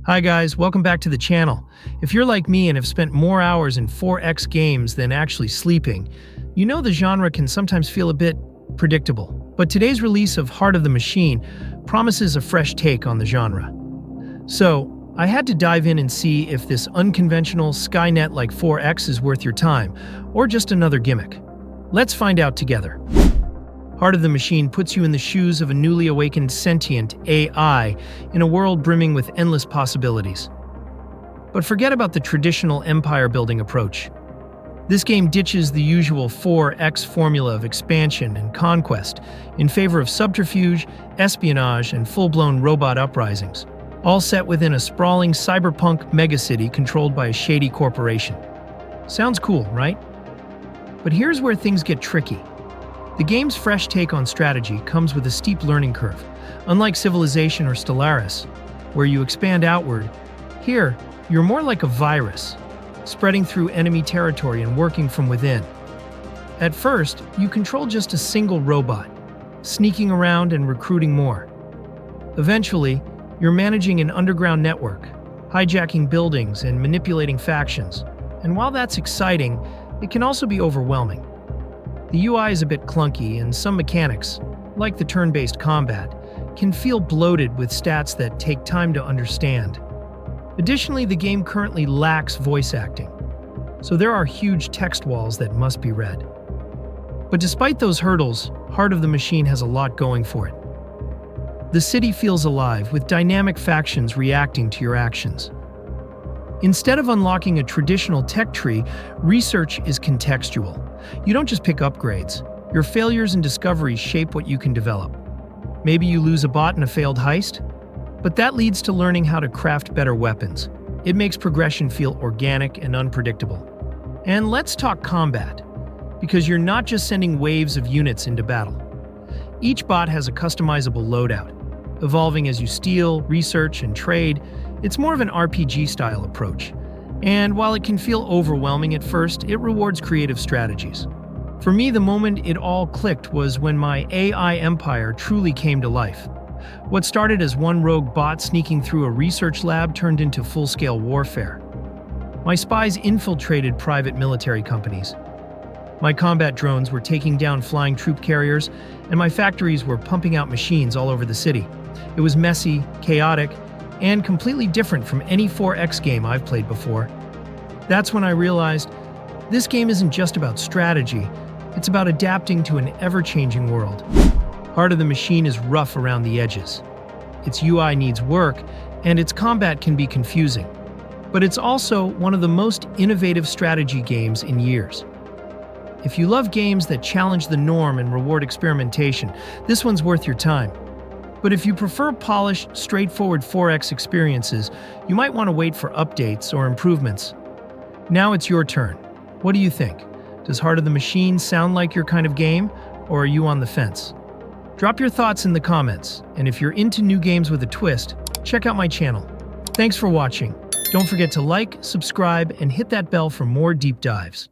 Hi guys, welcome back to the channel. If you're like me and have spent more hours in 4X games than actually sleeping, you know the genre can sometimes feel a bit predictable. But today's release of Heart of the Machine promises a fresh take on the genre. So, I had to dive in and see if this unconventional Skynet like 4X is worth your time, or just another gimmick. Let's find out together. Heart of the Machine puts you in the shoes of a newly awakened sentient AI in a world brimming with endless possibilities. But forget about the traditional empire-building approach. This game ditches the usual 4X formula of expansion and conquest in favor of subterfuge, espionage, and full-blown robot uprisings, all set within a sprawling cyberpunk megacity controlled by a shady corporation. Sounds cool, right? But here's where things get tricky. The game's fresh take on strategy comes with a steep learning curve. Unlike Civilization or Stellaris, where you expand outward, here, you're more like a virus, spreading through enemy territory and working from within. At first, you control just a single robot, sneaking around and recruiting more. Eventually, you're managing an underground network, hijacking buildings and manipulating factions. And while that's exciting, it can also be overwhelming. The UI is a bit clunky, and some mechanics, like the turn-based combat, can feel bloated with stats that take time to understand. Additionally, the game currently lacks voice acting, so there are huge text walls that must be read. But despite those hurdles, Heart of the Machine has a lot going for it. The city feels alive, with dynamic factions reacting to your actions. Instead of unlocking a traditional tech tree, research is contextual. You don't just pick upgrades. Your failures and discoveries shape what you can develop. Maybe you lose a bot in a failed heist, but that leads to learning how to craft better weapons. It makes progression feel organic and unpredictable. And let's talk combat, because you're not just sending waves of units into battle. Each bot has a customizable loadout, evolving as you steal, research, and trade. It's more of an RPG-style approach. And while it can feel overwhelming at first, it rewards creative strategies. For me, the moment it all clicked was when my AI empire truly came to life. What started as one rogue bot sneaking through a research lab turned into full-scale warfare. My spies infiltrated private military companies. My combat drones were taking down flying troop carriers, and my factories were pumping out machines all over the city. It was messy, chaotic, and completely different from any 4X game I've played before. That's when I realized this game isn't just about strategy, it's about adapting to an ever-changing world. Heart of the Machine is rough around the edges. Its UI needs work, and its combat can be confusing. But it's also one of the most innovative strategy games in years. If you love games that challenge the norm and reward experimentation, this one's worth your time. But if you prefer polished, straightforward 4X experiences, you might want to wait for updates or improvements. Now it's your turn. What do you think? Does Heart of the Machine sound like your kind of game, or are you on the fence? Drop your thoughts in the comments, and if you're into new games with a twist, check out my channel. Thanks for watching. Don't forget to like, subscribe, and hit that bell for more deep dives.